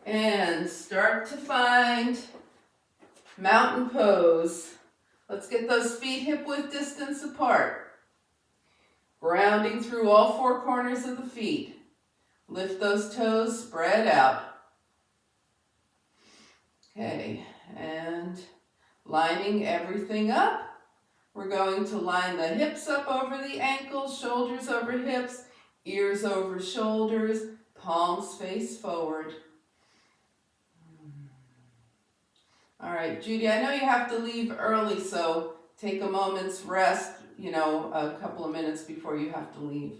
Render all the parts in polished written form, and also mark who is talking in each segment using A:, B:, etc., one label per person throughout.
A: And start to find mountain pose. Let's get those feet hip-width distance apart. Grounding through all four corners of the feet. Lift those toes, spread out. Okay, and lining everything up. We're going to line the hips up over the ankles, shoulders over hips, ears over shoulders, palms face forward. All right, Judy, I know you have to leave early, so take a moment's rest, a couple of minutes before you have to leave.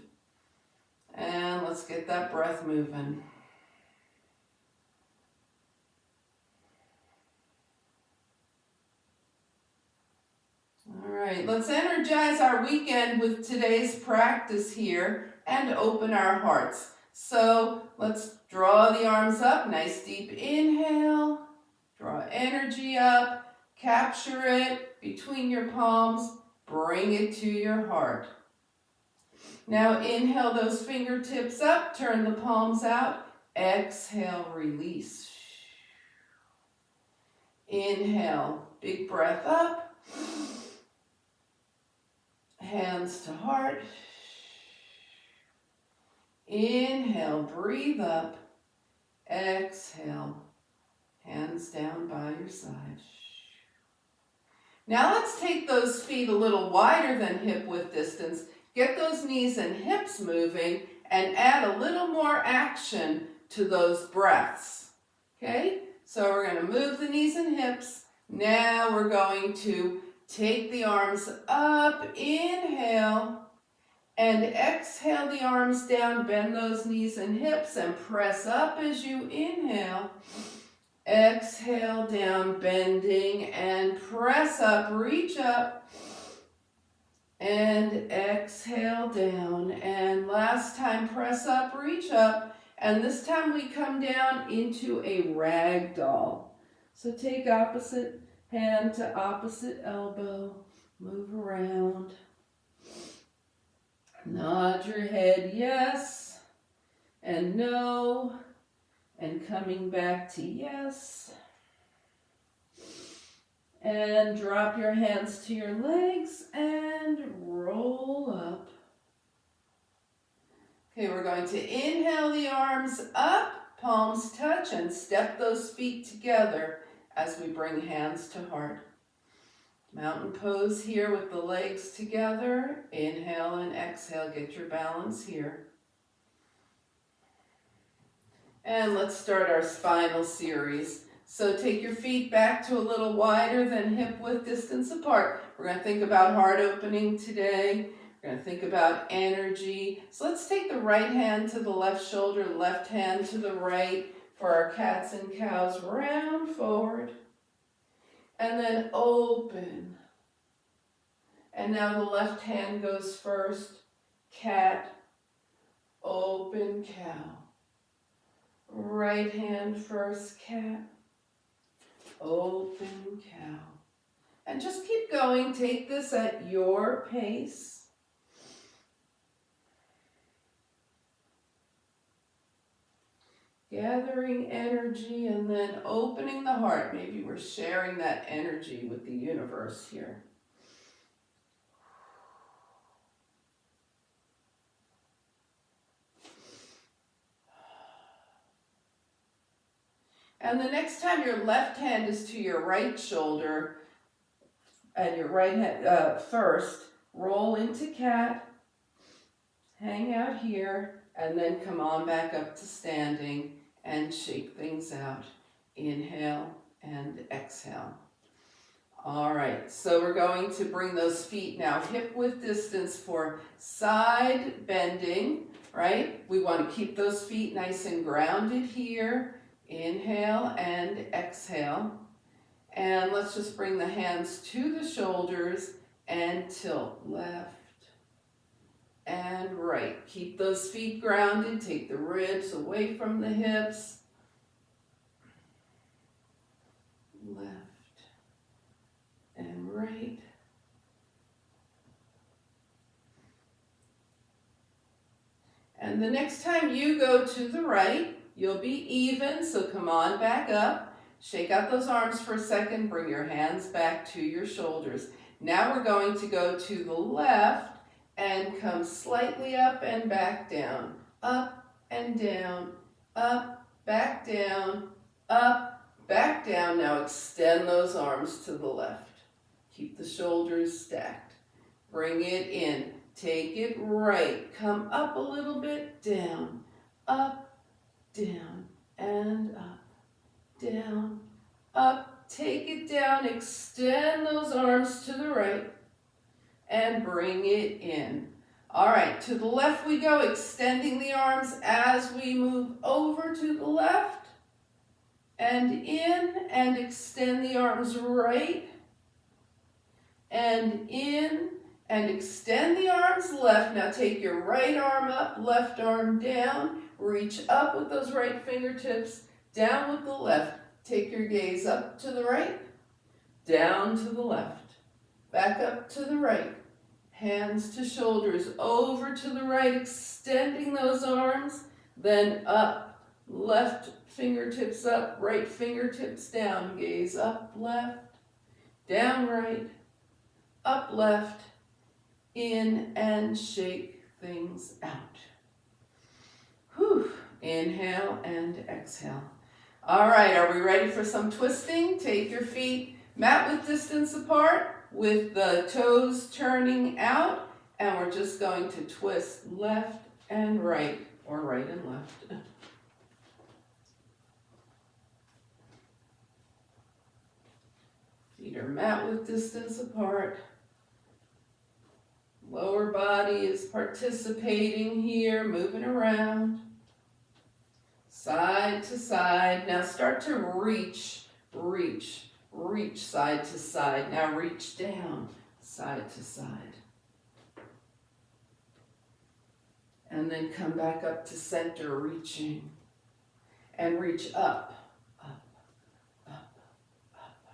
A: And let's get that breath moving. All right, let's energize our weekend with today's practice here and open our hearts. So let's draw the arms up, nice deep inhale, draw energy up, capture it between your palms, bring it to your heart. Now inhale those fingertips up, turn the palms out, exhale, release. Inhale, big breath up. Hands to heart. Inhale, breathe up. Exhale, hands down by your side. Now let's take those feet a little wider than hip width distance. Get those knees and hips moving and add a little more action to those breaths. Okay? So we're going to move the knees and hips. Now we're going to take the arms up, inhale, and exhale the arms down, bend those knees and hips and press up as you inhale. Exhale down, bending and press up, reach up, and exhale down. And last time, press up, reach up, and this time we come down into a ragdoll. So take opposite hand to opposite elbow, move around. Nod your head yes and no, and coming back to yes. And drop your hands to your legs and roll up. Okay, we're going to inhale the arms up, palms touch, and step those feet together as we bring hands to heart. Mountain pose here with the legs together. Inhale and exhale, get your balance here. And let's start our spinal series. So take your feet back to a little wider than hip width distance apart. We're going to think about heart opening today. We're going to think about energy. So let's take the right hand to the left shoulder, left hand to the right for our cats and cows. Round forward. And then open. And now the left hand goes first. Cat, open, cow. Right hand first, cat, open, cow. And just keep going. Take this at your pace. Gathering energy and then opening the heart. Maybe we're sharing that energy with the universe here. And the next time your left hand is to your right shoulder and your right hand first, roll into cat, hang out here, and then come on back up to standing and shake things out. Inhale and exhale. All right, so we're going to bring those feet now hip width distance for side bending, right? We want to keep those feet nice and grounded here. Inhale and exhale. And let's just bring the hands to the shoulders and tilt left and right. Keep those feet grounded. Take the ribs away from the hips. Left and right. And the next time you go to the right, You'll be even, so come on back up. Shake out those arms for a second. Bring your hands back to your shoulders. Now we're going to go to the left and come slightly up and back down. Up and down, up, back down, up, back down. Now extend those arms to the left. Keep the shoulders stacked. Bring it in. Take it right. Come up a little bit, down, up, down, and up, down, up. Take it down. Extend those arms to the right and bring it in. All right, to the left we go, extending the arms as we move over to the left and in, and extend the arms right and in, and extend the arms left. Now take your right arm up, left arm down. Reach up with those right fingertips, down with the left. Take your gaze up to the right, down to the left, back up to the right. Hands to shoulders, over to the right, extending those arms, then up. Left fingertips up, right fingertips down. Gaze up, left, down, right, up, left, in, and shake things out. Whew. Inhale and exhale. All right, are we ready for some twisting? Take your feet mat width distance apart with the toes turning out, and we're just going to twist left and right, or right and left. Feet are mat width distance apart. Lower body is participating here, moving around. Side to side. Now start to reach side to side. Now reach down, side to side. And then come back up to center, reaching. And reach up, up, up, up.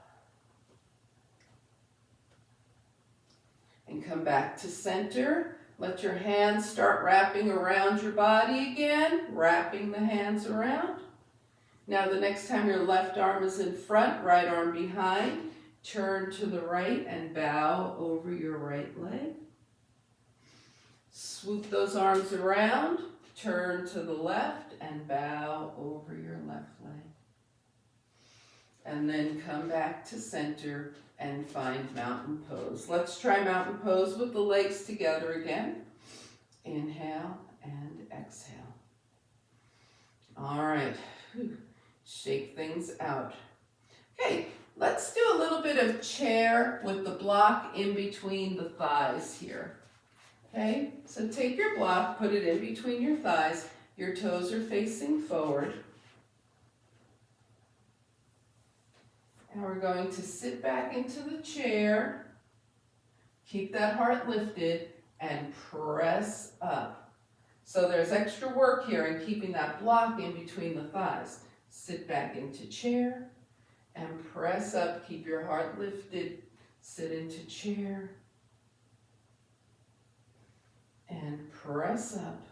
A: And come back to center. Let your hands start wrapping around your body again, wrapping the hands around. Now the next time your left arm is in front, right arm behind, turn to the right and bow over your right leg. Swoop those arms around, turn to the left and bow over your left leg. And then come back to center and find mountain pose. Let's try mountain pose with the legs together again. Inhale and exhale. All right. Whew. Shake things out. Okay, let's do a little bit of chair with the block in between the thighs here. Okay, so take your block, put it in between your thighs. Your toes are facing forward. And we're going to sit back into the chair. Keep that heart lifted and press up. So there's extra work here in keeping that block in between the thighs. Sit back into chair and press up. Keep your heart lifted. Sit into chair and press up.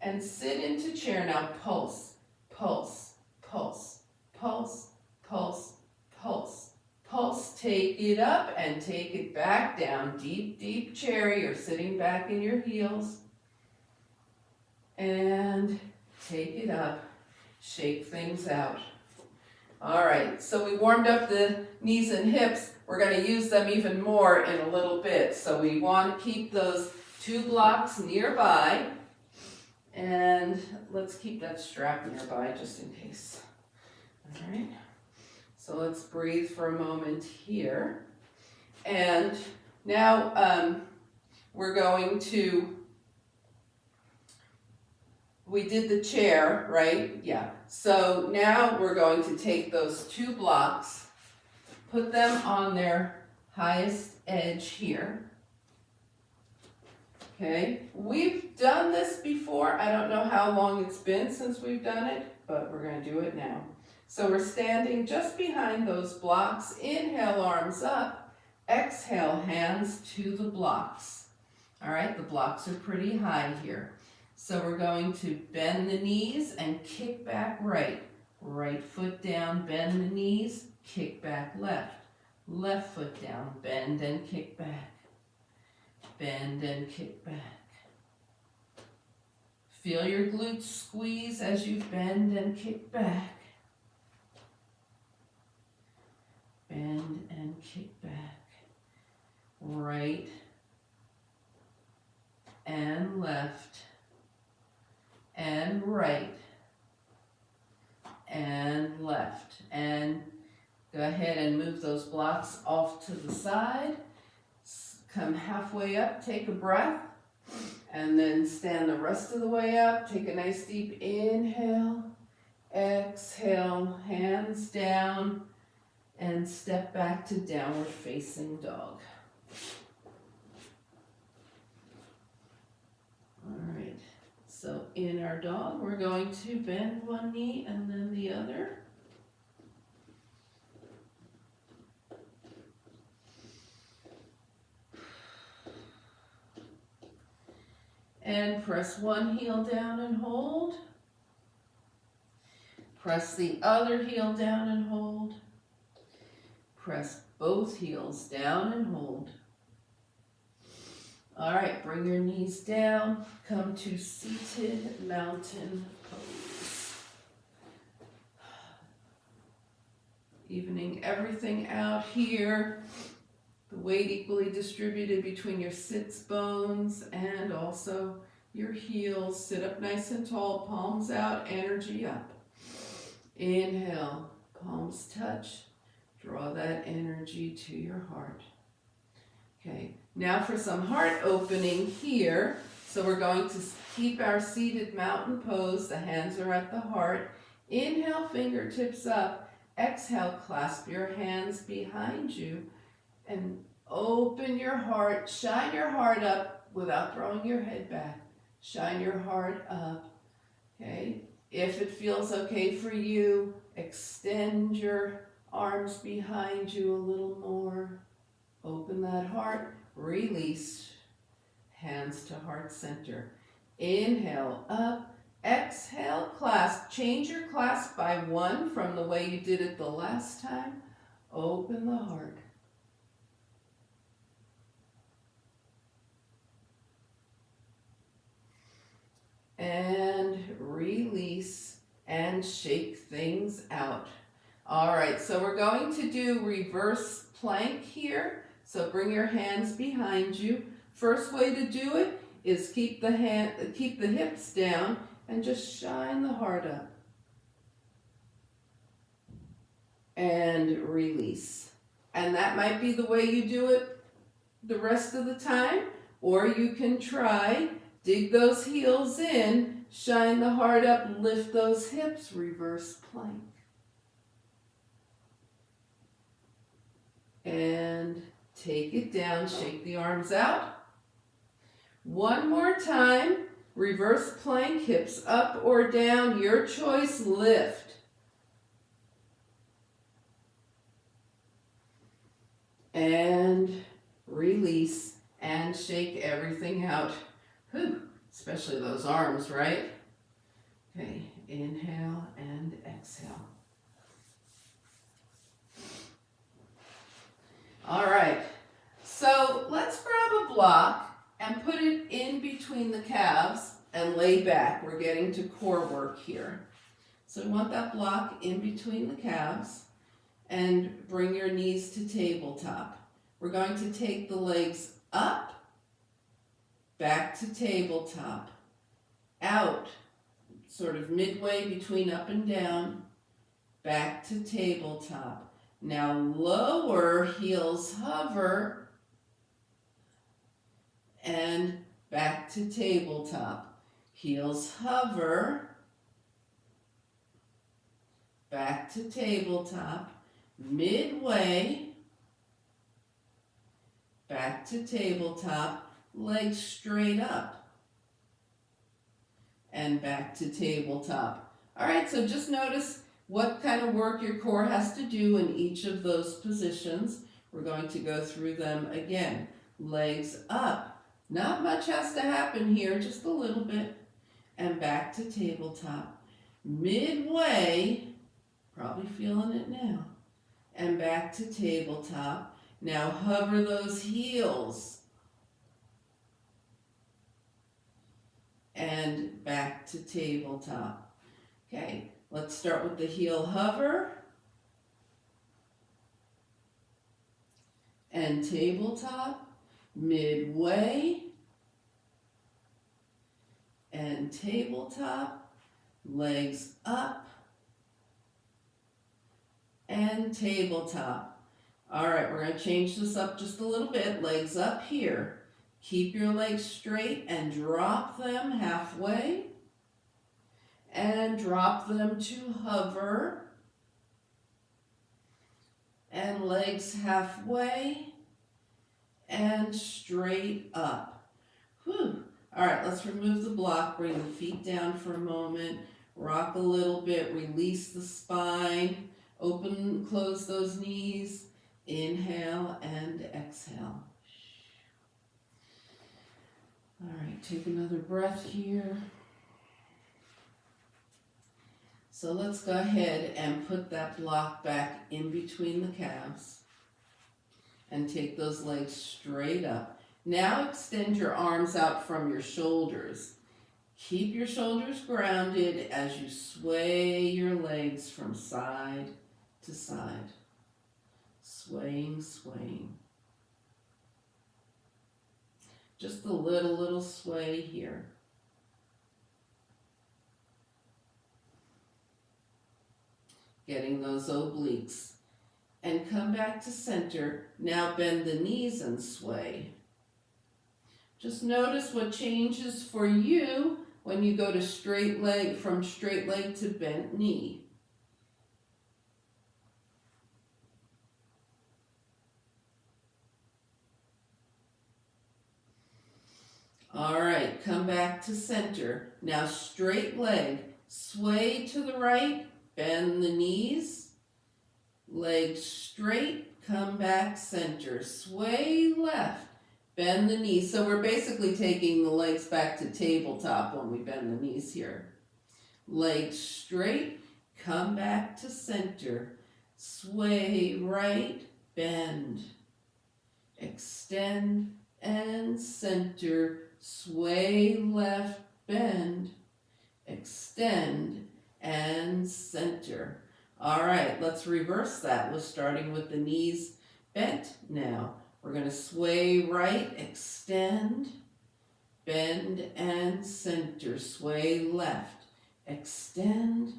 A: And sit into chair. Now pulse, pulse, pulse, pulse, pulse, pulse, pulse. Take it up and take it back down. Deep, deep chair. You're sitting back in your heels. And take it up. Shake things out. All right, so we warmed up the knees and hips. We're going to use them even more in a little bit. So we want to keep those two blocks nearby. And let's keep that strap nearby just in case. All right. So let's breathe for a moment here. And now we're going to, we did the chair, right? Yeah. So now we're going to take those two blocks, put them on their highest edge here. Okay, we've done this before. I don't know how long it's been since we've done it, but we're going to do it now. So we're standing just behind those blocks. Inhale, arms up. Exhale, hands to the blocks. All right, the blocks are pretty high here. So we're going to bend the knees and kick back right. Right foot down, bend the knees, kick back left. Left foot down, bend and kick back. Bend and kick back. Feel your glutes squeeze as you bend and kick back. Bend and kick back. Right and left and right and left. And go ahead and move those blocks off to the side. Come halfway up, take a breath, and then stand the rest of the way up. Take a nice deep inhale, exhale, hands down, and step back to downward facing dog. All right, so in our dog, we're going to bend one knee and then the other. And press one heel down and hold. Press the other heel down and hold. Press both heels down and hold. All right, bring your knees down. Come to seated mountain pose. Evening everything out here. The weight equally distributed between your sits bones and also your heels. Sit up nice and tall, palms out, energy up. Inhale, palms touch. Draw that energy to your heart. Okay, now for some heart opening here. So we're going to keep our seated mountain pose. The hands are at the heart. Inhale, fingertips up. Exhale, clasp your hands behind you. And open your heart, shine your heart up without throwing your head back. Shine your heart up, okay? If it feels okay for you, extend your arms behind you a little more. Open that heart, release, hands to heart center. Inhale, up, exhale, clasp. Change your clasp by one from the way you did it the last time. Open the heart. And release and shake things out. All right, so we're going to do reverse plank here. So bring your hands behind you. First way to do it is keep the hips down and just shine the heart up. And release. And that might be the way you do it the rest of the time, or you can try dig those heels in, shine the heart up, lift those hips, reverse plank. And take it down, shake the arms out. One more time, reverse plank, hips up or down, your choice, lift. And release and shake everything out. Whew, especially those arms, right? Okay, inhale and exhale. All right, so let's grab a block and put it in between the calves and lay back. We're getting to core work here. So we want that block in between the calves and bring your knees to tabletop. We're going to take the legs up, back to tabletop, out, sort of midway between up and down, back to tabletop. Now lower, heels hover, and back to tabletop. Heels hover, back to tabletop, midway, back to tabletop, legs straight up, and back to tabletop. All right, so just notice what kind of work your core has to do in each of those positions. We're going to go through them again. Legs up. Not much has to happen here, just a little bit. and back to tabletop. Midway, probably feeling it now, and back to tabletop. Now hover those heels and back to tabletop. Okay, let's start with the heel hover and tabletop, midway and tabletop, legs up and tabletop. All right, we're going to change this up just a little bit. Legs up here. Keep your legs straight and drop them halfway and drop them to hover and legs halfway and straight up. Whew. All right, let's remove the block, bring the feet down for a moment, rock a little bit, release the spine, open, close those knees, inhale and exhale. All right, take another breath here. So let's go ahead and put that block back in between the calves and take those legs straight up. Now extend your arms out from your shoulders. Keep your shoulders grounded as you sway your legs from side to side. Swaying, swaying. Just a little sway here. Getting those obliques. And come back to center. Now bend the knees and sway. Just notice what changes for you when you go to straight leg, from straight leg to bent knee. All right, come back to center. Now straight leg, sway to the right, bend the knees, legs straight, come back center, sway left, bend the knees. So we're basically taking the legs back to tabletop when we bend the knees here. Legs straight, come back to center, sway right, bend, extend and center, sway left, bend, extend and center. All right, let's reverse that. We're starting with the knees bent now. We're going to sway right, extend, bend and center, sway left, extend,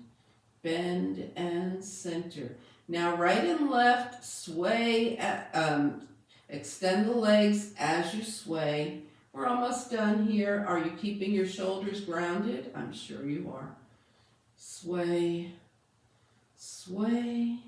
A: bend and center. Now right and left, sway, extend the legs as you sway. We're almost done here. Are you keeping your shoulders grounded? I'm sure you are. Sway, sway,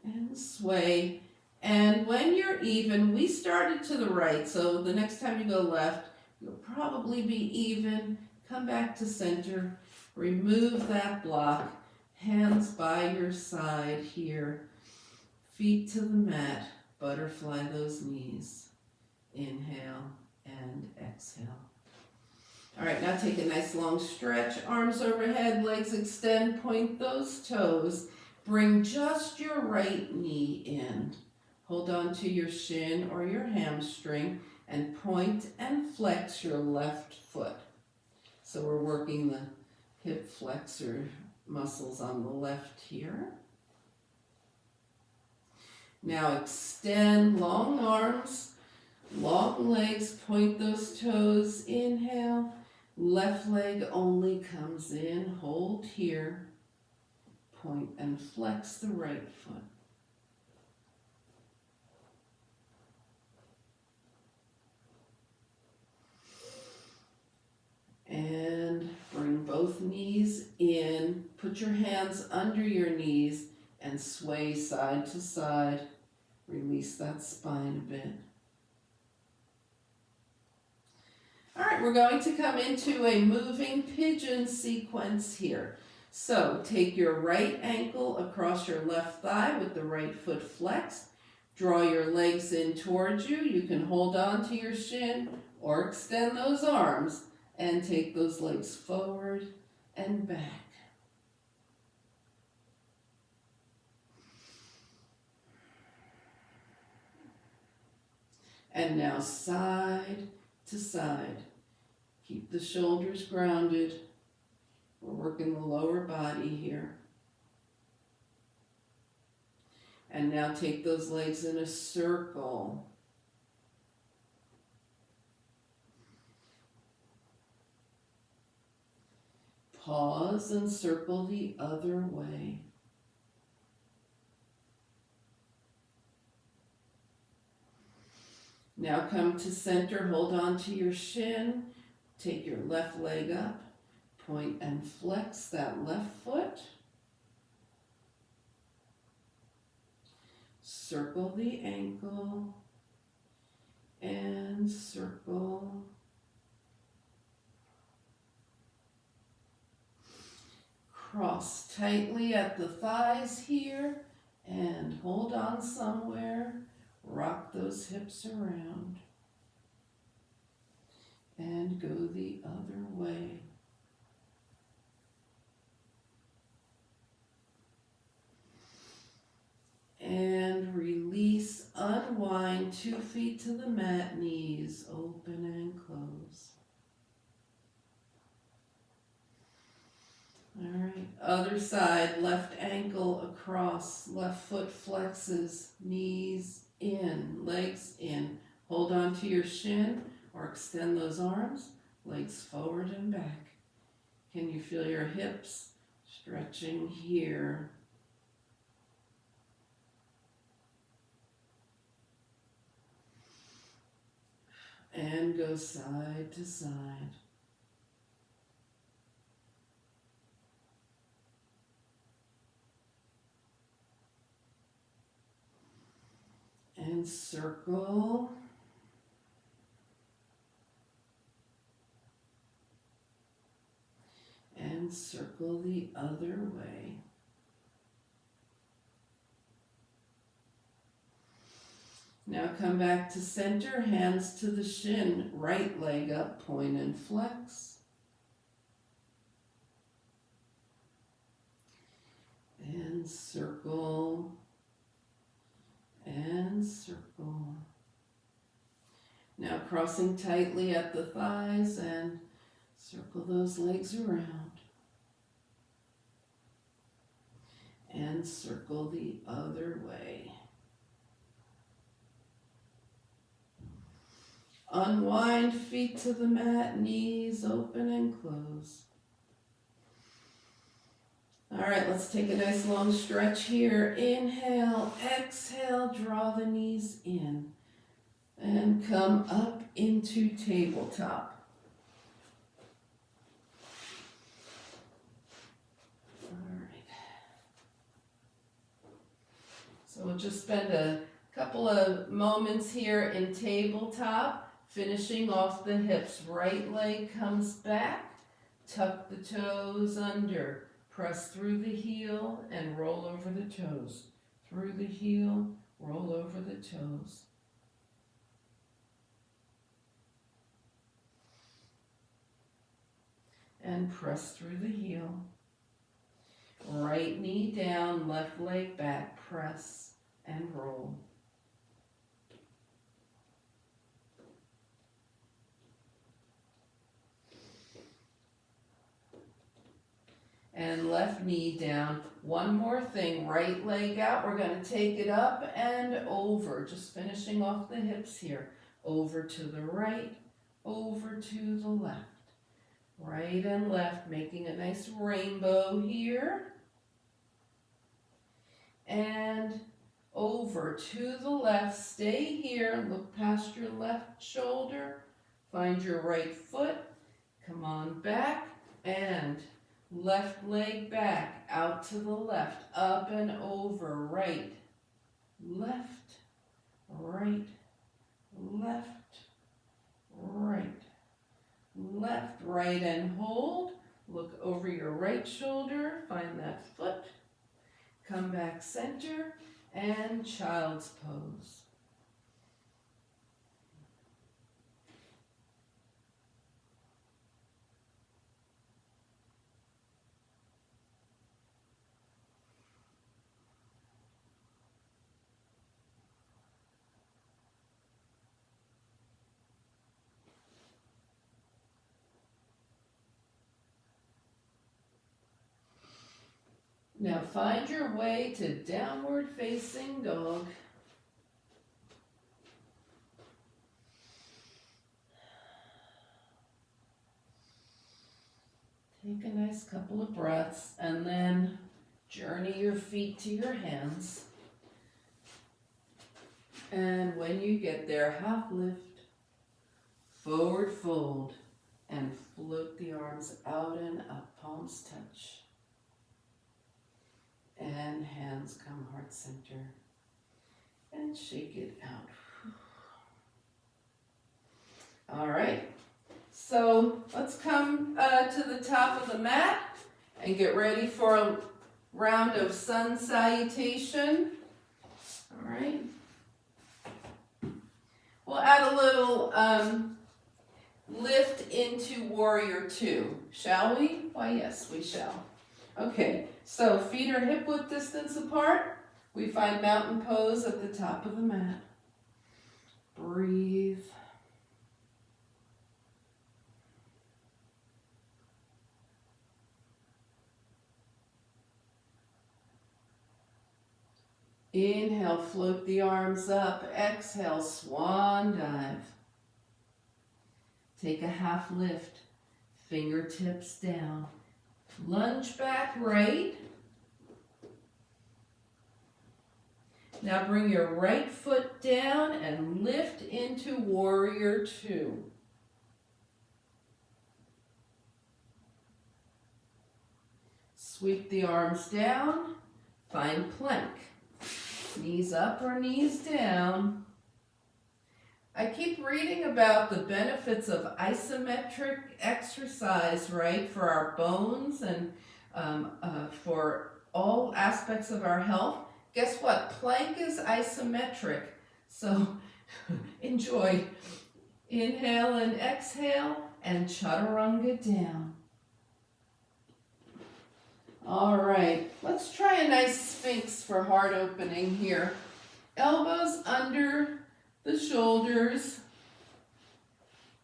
A: and sway. And when you're even, we started to the right, so the next time you go left, you'll probably be even. Come back to center. Remove that block. Hands by your side here. Feet to the mat. Butterfly those knees. Inhale and exhale. All right, now take a nice long stretch. Arms overhead, legs extend, point those toes. Bring just your right knee in. Hold on to your shin or your hamstring and point and flex your left foot. So we're working the hip flexor muscles on the left here. Now extend long arms, long legs, point those toes, inhale. Left leg only comes in, hold here. Point and flex the right foot. And bring both knees in. Put your hands under your knees and sway side to side. Release that spine a bit. All right, we're going to come into a moving pigeon sequence here. So take your right ankle across your left thigh with the right foot flexed. Draw your legs in towards you. You can hold on to your shin or extend those arms And take those legs forward and back. And now side to side. Keep the shoulders grounded. We're working the lower body here. And now take those legs in a circle. Pause and circle the other way. Now come to center, hold on to your shin, take your left leg up, point and flex that left foot. Circle the ankle and circle. Cross tightly at the thighs here and hold on somewhere. Rock those hips around and go the other way. And release, unwind, 2 feet to the mat, knees open and close. All right, other side, left ankle across, left foot flexes, knees in, legs in. Hold on to your shin or extend those arms, legs forward and back. Can you feel your hips stretching here? And go side to side. And circle. And circle the other way. Now come back to center, hands to the shin, right leg up, point and flex. And circle. And circle. Now crossing tightly at the thighs and circle those legs around. And circle the other way. Unwind, feet to the mat, knees open and close. All right, let's take a nice long stretch here. Inhale, exhale, draw the knees in. And come up into tabletop. All right. So we'll just spend a couple of moments here in tabletop, finishing off the hips. Right leg comes back, tuck the toes under. Press through the heel and roll over the toes. Through the heel, roll over the toes. And press through the heel. Right knee down, left leg back, press and roll. And left knee down. One more thing, right leg out. We're going to take it up and over, just finishing off the hips here. Over to the right, over to the left. Right and left, making a nice rainbow here. And over to the left. Stay here, look past your left shoulder. Find your right foot. Come on back and left leg back, out to the left, up and over, right, left, right, left, right, left, right and hold. Look over your right shoulder, find that foot, come back center, and child's pose. Now find your way to downward facing dog. Take a nice couple of breaths and then journey your feet to your hands. And when you get there, half lift, forward fold, and float the arms out and up, palms touch. And hands come heart center. And shake it out. All right. So let's come to the top of the mat and get ready for a round of sun salutation. All right. We'll add a little lift into warrior two, shall we? Why, yes, we shall. Okay, so feet are hip width distance apart. We find mountain pose at the top of the mat. Breathe. Inhale, float the arms up. Exhale, swan dive. Take a half lift, fingertips down. Lunge back right. Now bring your right foot down and lift into warrior two. Sweep the arms down, find plank. Knees up or knees down. I keep reading about the benefits of isometric exercise, right, for our bones and for all aspects of our health. Guess what? Plank is isometric. So enjoy. Inhale and exhale and chaturanga down. All right, let's try a nice sphinx for heart opening here. Elbows under the shoulders,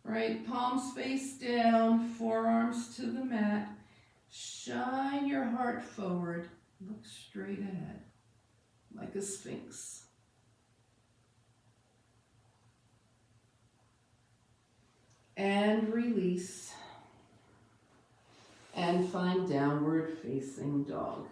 A: right? Palms face down, forearms to the mat. Shine your heart forward. Look straight ahead, like a sphinx. And release. And find downward facing dog.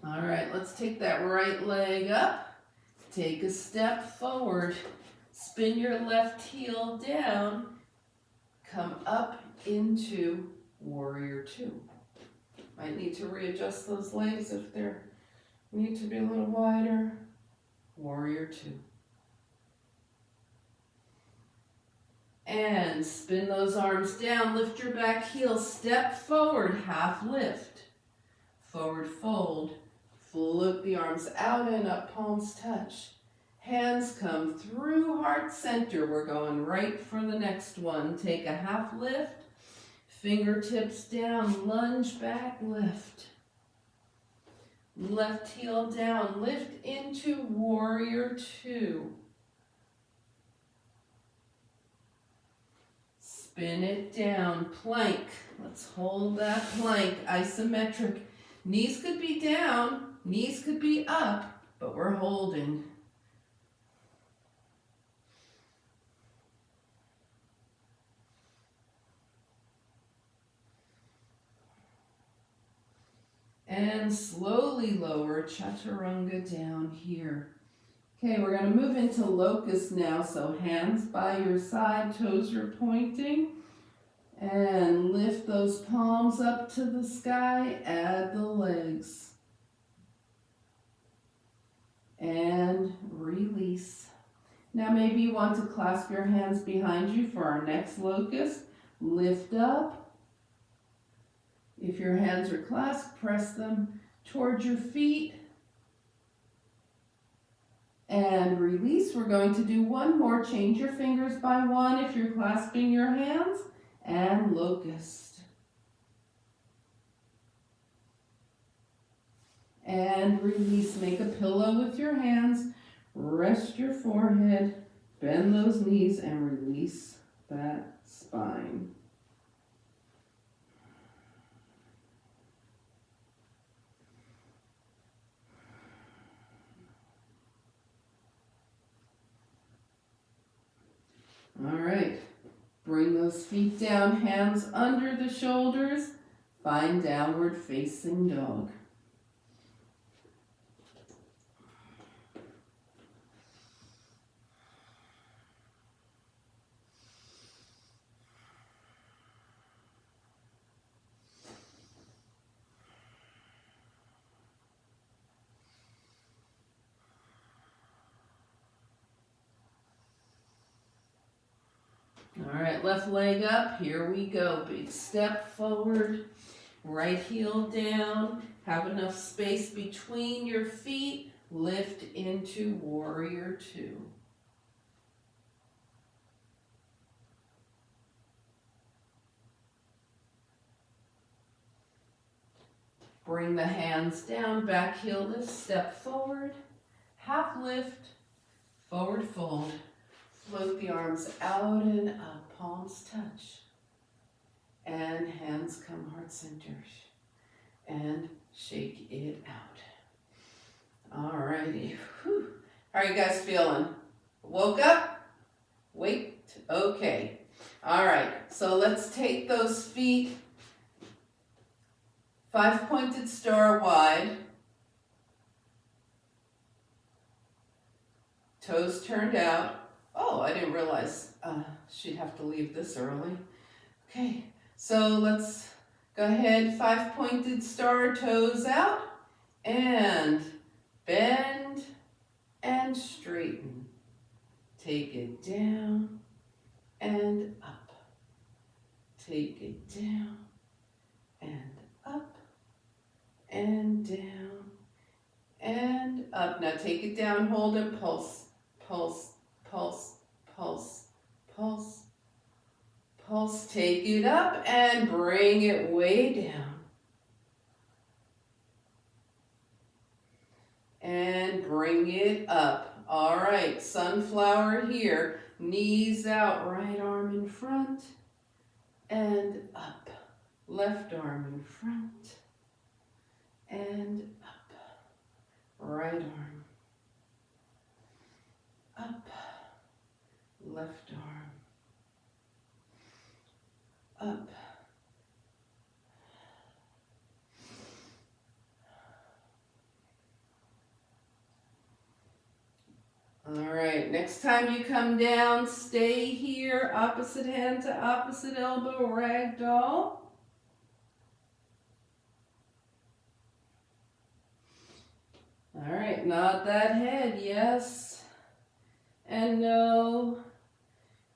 A: All right, let's take that right leg up. Take a step forward. Spin your left heel down. Come up into warrior two. Might need to readjust those legs if they need to be a little wider. Warrior two. And spin those arms down. Lift your back heel. Step forward. Half lift. Forward fold. Float the arms out and up, palms touch. Hands come through heart center. We're going right for the next one. Take a half lift. Fingertips down, lunge back, lift. Left heel down, lift into warrior two. Spin it down, plank. Let's hold that plank, isometric. Knees could be down. Knees could be up, but we're holding. And slowly lower chaturanga down here. Okay, we're going to move into locust now. So hands by your side, toes are pointing. And lift those palms up to the sky. Add the legs. And release. Now maybe you want to clasp your hands behind you for our next locust. Lift up. If your hands are clasped, press them towards your feet. And release. We're going to do one more. Change your fingers by one if you're clasping your hands. And locust. And release. Make a pillow with your hands. Rest your forehead. Bend those knees and release that spine. All right, bring those feet down, hands under the shoulders, find downward facing dog. All right, left leg up, here we go. Big step forward, right heel down. Have enough space between your feet. Lift into warrior two. Bring the hands down, back heel lift, step forward. Half lift, forward fold. Float the arms out and up, palms touch. And hands come heart center. And shake it out. All righty. Whew. How are you guys feeling? Woke up? Wait. Okay. All right. So let's take those feet 5-pointed star wide. Toes turned out. Oh, I didn't realize she'd have to leave this early. Okay, so let's go ahead, 5-pointed star, toes out, and bend and straighten. Take it down and up. Take it down and up and down and up. Now take it down, hold it, pulse, pulse, pulse, pulse, pulse, pulse. Take it up and bring it way down. And bring it up. All right, sunflower here. Knees out, right arm in front and up. Left arm in front and up. Right arm up. Left arm up. All right, next time you come down, stay here, opposite hand to opposite elbow, ragdoll. All right, nod that head, yes and no.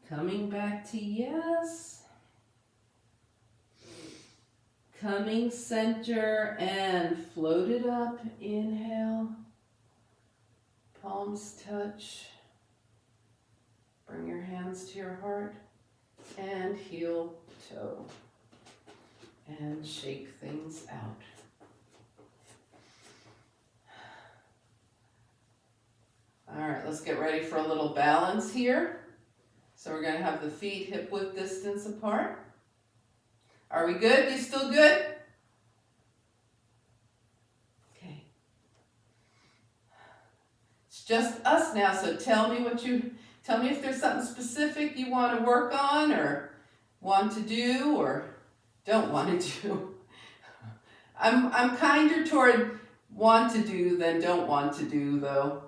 A: Coming back to yes. Coming center and float it up, inhale. Palms touch. Bring your hands to your heart and heel toe. And shake things out. All right, let's get ready for a little balance here. So we're going to have the feet hip width distance apart. Are we good? You still good? Okay. It's just us now, so tell me if there's something specific you want to work on or want to do or don't want to do. I'm kinder toward want to do than don't want to do though.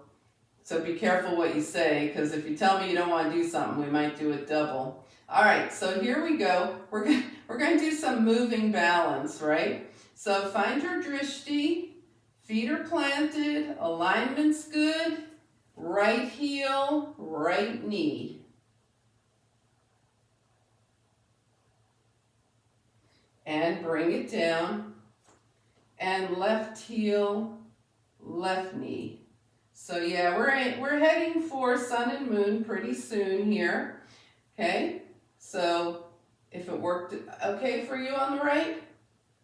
A: So be careful what you say, because if you tell me you don't want to do something, we might do it double. All right, so here we go. We're going to do some moving balance, right? So find your drishti, feet are planted, alignment's good, right heel, right knee. And bring it down, and left heel, left knee. So yeah, we're heading for sun and moon pretty soon here. Okay, so if it worked okay for you on the right,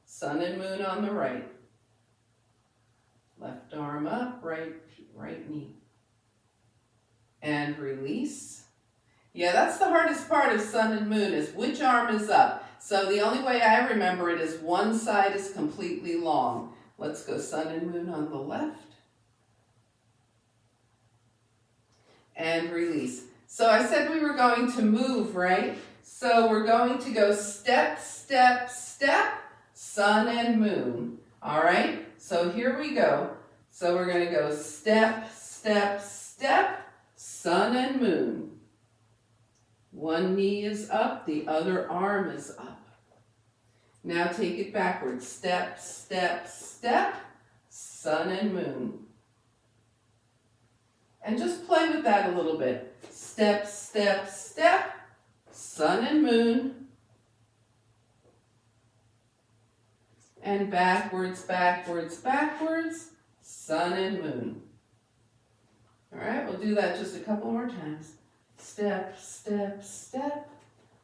A: sun and moon on the right. Left arm up, right knee. And release. Yeah, that's the hardest part of sun and moon is which arm is up. So the only way I remember it is one side is completely long. Let's go sun and moon on the left. And release. So I said we were going to move, right? So we're going to go step, step, step, sun and moon. All right? So here we go. So we're going to go step, step, step, sun and moon. One knee is up, the other arm is up. Now take it backwards. Step, step, step, sun and moon. And just play with that a little bit. Step, step, step, sun and moon. And backwards, backwards, backwards, sun and moon. All right, we'll do that just a couple more times. Step, step, step,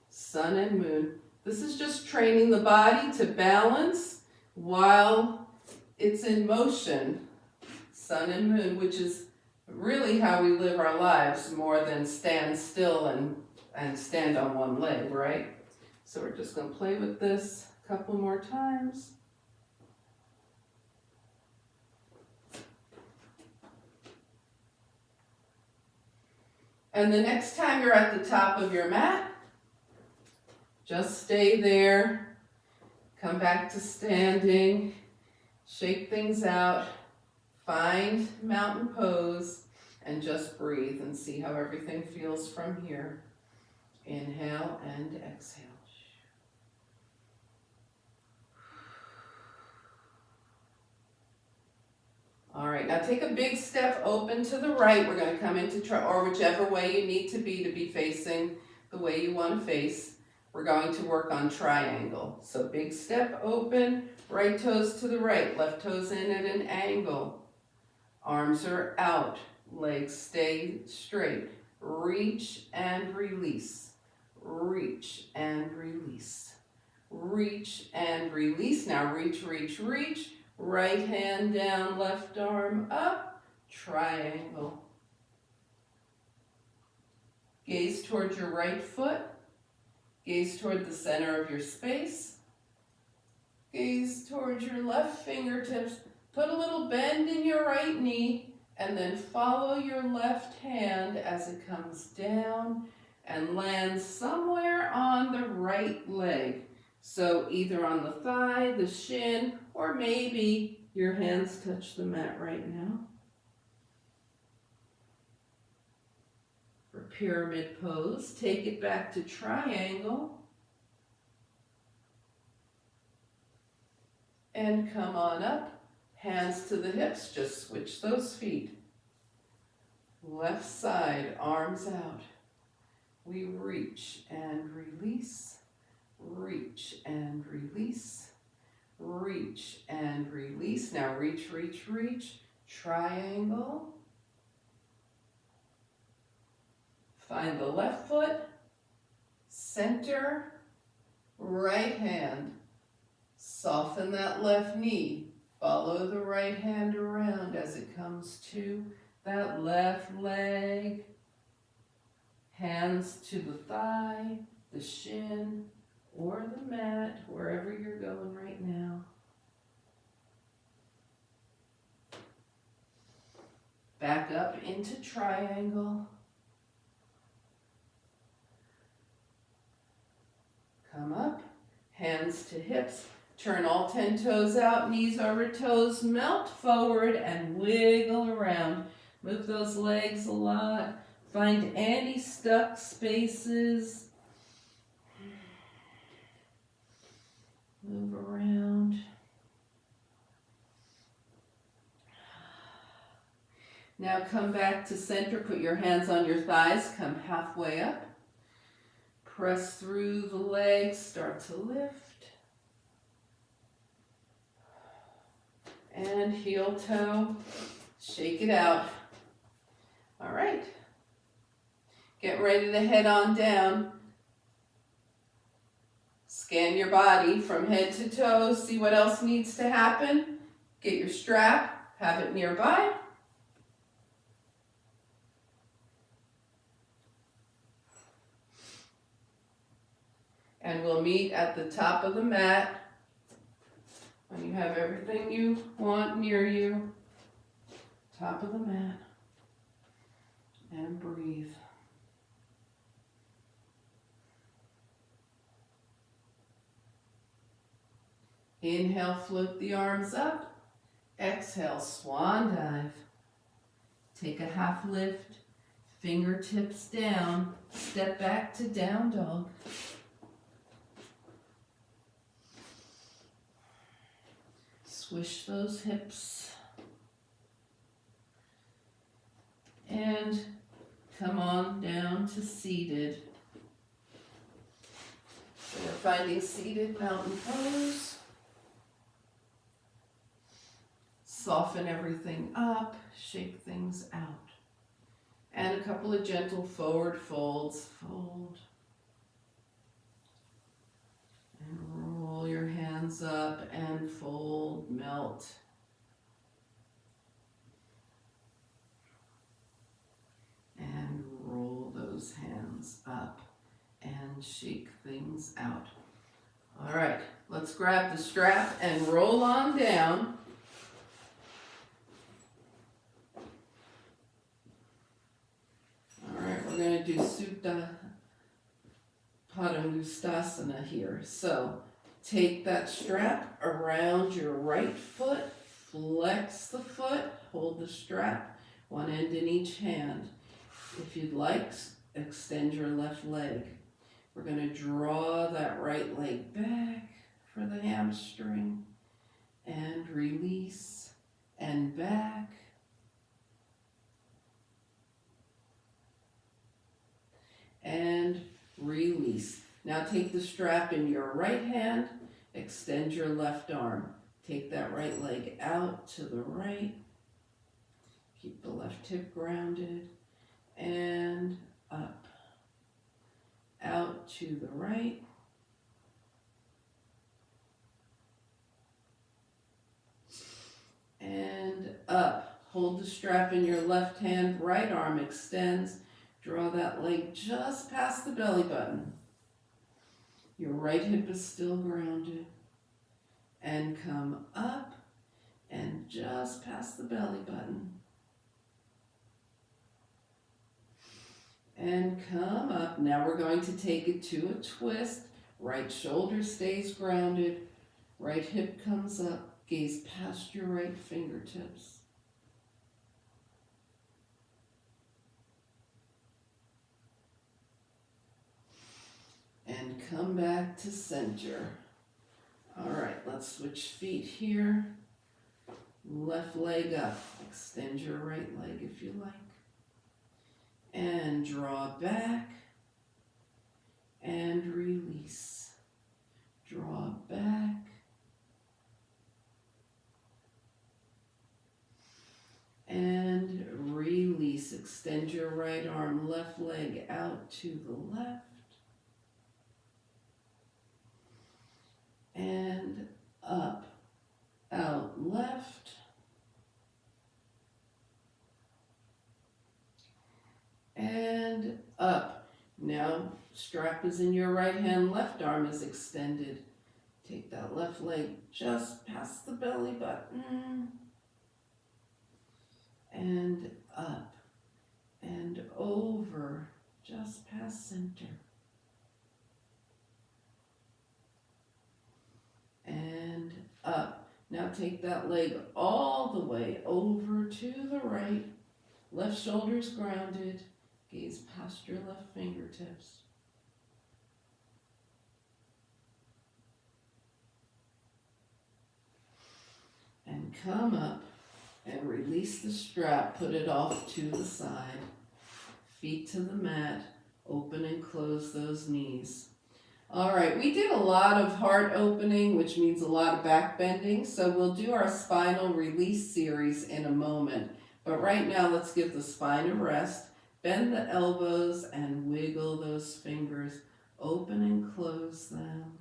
A: sun and moon. This is just training the body to balance while it's in motion. Sun and moon, which is really how we live our lives more than stand still and stand on one leg, right? So we're just going to play with this a couple more times. And the next time you're at the top of your mat, just stay there. Come back to standing. Shake things out. Find mountain pose and just breathe and see how everything feels from here. Inhale and exhale. All right, now take a big step open to the right. We're going to come into, or whichever way you need to be facing the way you want to face. We're going to work on triangle. So big step open, right toes to the right, left toes in at an angle. Arms are out, legs stay straight. Reach and release. Reach and release. Reach and release. Now reach, reach, reach. Right hand down, left arm up, triangle. Gaze towards your right foot. Gaze toward the center of your space. Gaze towards your left fingertips. Put a little bend in your right knee and then follow your left hand as it comes down and lands somewhere on the right leg. So either on the thigh, the shin, or maybe your hands touch the mat right now. For pyramid pose, take it back to triangle. And come on up, hands to the hips, just switch those feet. Left side, arms out. We reach and release. Reach and release, reach and release. Now reach, reach, reach, triangle. Find the left foot, center, right hand. Soften that left knee. Follow the right hand around as it comes to that left leg. Hands to the thigh, the shin, or the mat, wherever you're going right now. Back up into triangle. Come up, hands to hips. Turn all 10 toes out, knees over toes, melt forward and wiggle around. Move those legs a lot. Find any stuck spaces. Move around. Now come back to center. Put your hands on your thighs. Come halfway up. Press through the legs. Start to lift. And heel toe. Shake it out. All right. Get ready to head on down. Scan your body from head to toe, see what else needs to happen. Get your strap, have it nearby. And we'll meet at the top of the mat when you have everything you want near you. Top of the mat. And breathe. Inhale, float the arms up. Exhale, swan dive. Take a half lift, fingertips down, step back to down dog. Swish those hips. And come on down to seated. So we're finding seated mountain pose. Soften everything up, shake things out. And a couple of gentle forward folds. Fold. And roll your hands up and fold, melt. And roll those hands up and shake things out. All right, let's grab the strap and roll on down. All right, we're going to do Supta Padangusthasana here. So take that strap around your right foot, flex the foot, hold the strap, one end in each hand. If you'd like, extend your left leg. We're going to draw that right leg back for the hamstring and release and back. And release. Now take the strap in your right hand, extend your left arm. Take that right leg out to the right. Keep the left hip grounded. And up. Out to the right. And up. Hold the strap in your left hand, right arm extends. Draw that leg just past the belly button. Your right hip is still grounded. And come up and just past the belly button. And come up. Now we're going to take it to a twist. Right shoulder stays grounded. Right hip comes up. Gaze past your right fingertips. And come back to center. All right, let's switch feet here. Left leg up. Extend your right leg if you like. And draw back. And release. Draw back. And release. Extend your right arm, left leg out to the left. And up, out, left. And up. Now, strap is in your right hand, left arm is extended. Take that left leg just past the belly button. And up and over, just past center. And up. Now take that leg all the way over to the right. Left shoulder's grounded. Gaze past your left fingertips. And come up and release the strap. Put it off to the side. Feet to the mat. Open and close those knees. All right, we did a lot of heart opening, which means a lot of back bending. So we'll do our spinal release series in a moment. But right now, let's give the spine a rest. Bend the elbows and wiggle those fingers. Open and close them.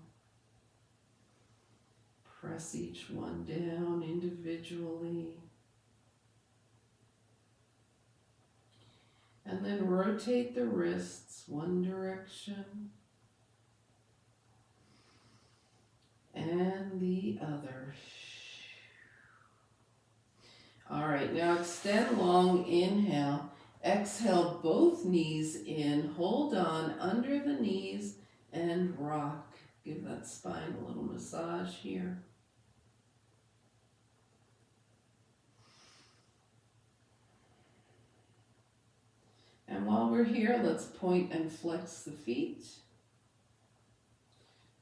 A: Press each one down individually. And then rotate the wrists one direction and the other. All right, now extend long, inhale. Exhale, both knees in. Hold on under the knees and rock. Give that spine a little massage here. And while we're here, let's point and flex the feet.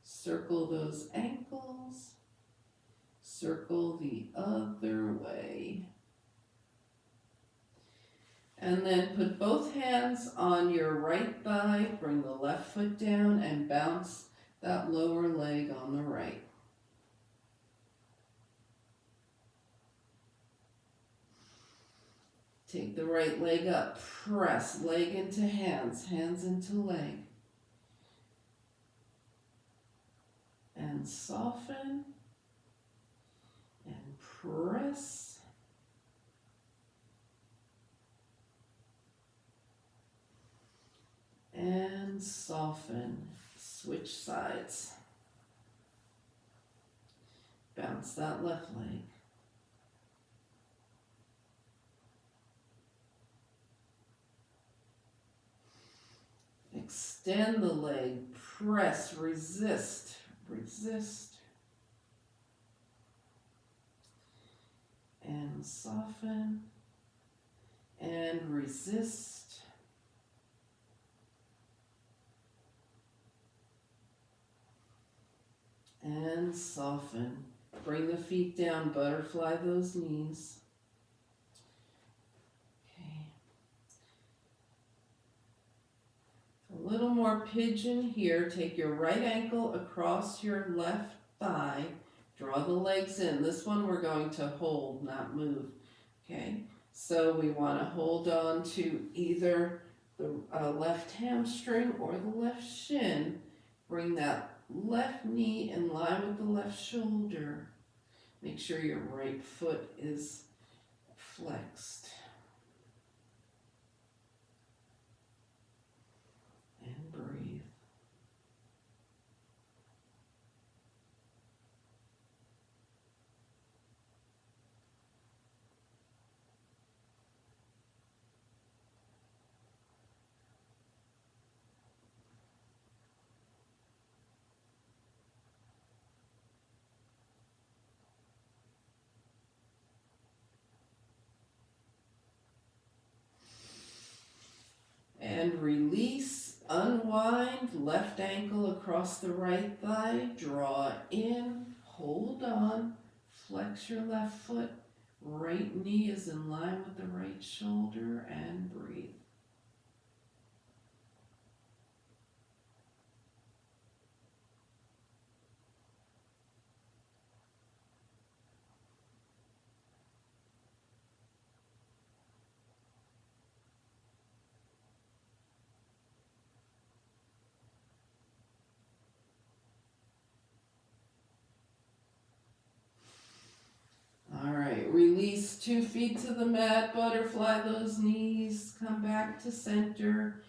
A: Circle those ankles. Circle the other way. And then put both hands on your right thigh, bring the left foot down and bounce that lower leg on the right. Take the right leg up, press leg into hands, hands into leg. And soften and press. And soften, switch sides. Bounce that left leg. Extend the leg, press, resist, resist. And soften and resist. And soften. Bring the feet down, butterfly those knees. Okay. A little more pigeon here. Take your right ankle across your left thigh. Draw the legs in. This one we're going to hold, not move. Okay. So we want to hold on to either the left hamstring or the left shin. Bring that left knee in line with the left shoulder. Make sure your right foot is flexed. And breathe. And release, unwind, left ankle across the right thigh, draw in, hold on, flex your left foot, right knee is in line with the right shoulder, and breathe. Release 2 feet to the mat, butterfly those knees, come back to center.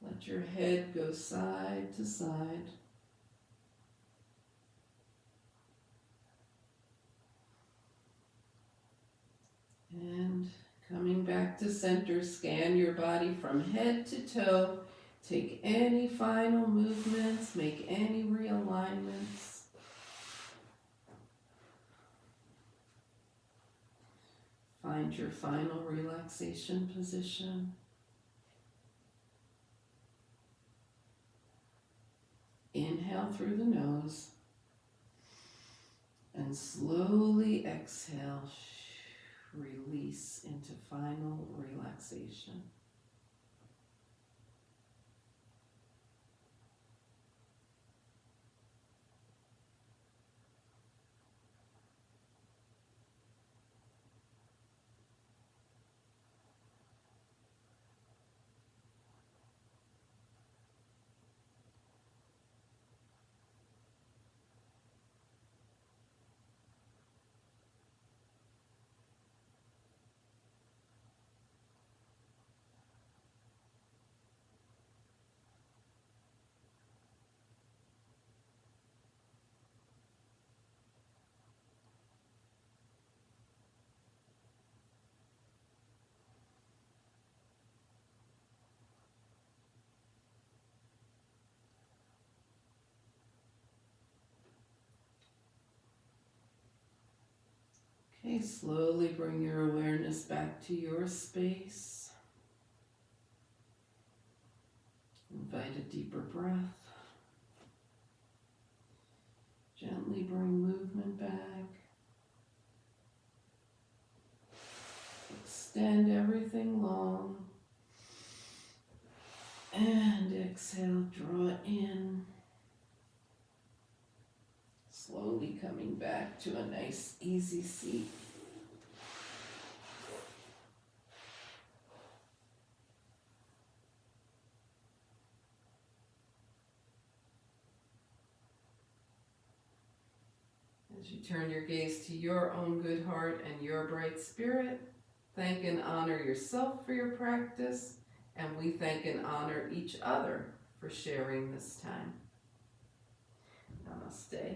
A: Let your head go side to side. And coming back to center, scan your body from head to toe. Take any final movements, make any realignments. Find your final relaxation position. Inhale through the nose and slowly exhale, release into final relaxation. Okay, slowly bring your awareness back to your space. Invite a deeper breath. Gently bring movement back. Extend everything long. And exhale, draw it in. Slowly coming back to a nice, easy seat. As you turn your gaze to your own good heart and your bright spirit, thank and honor yourself for your practice, and we thank and honor each other for sharing this time. Namaste.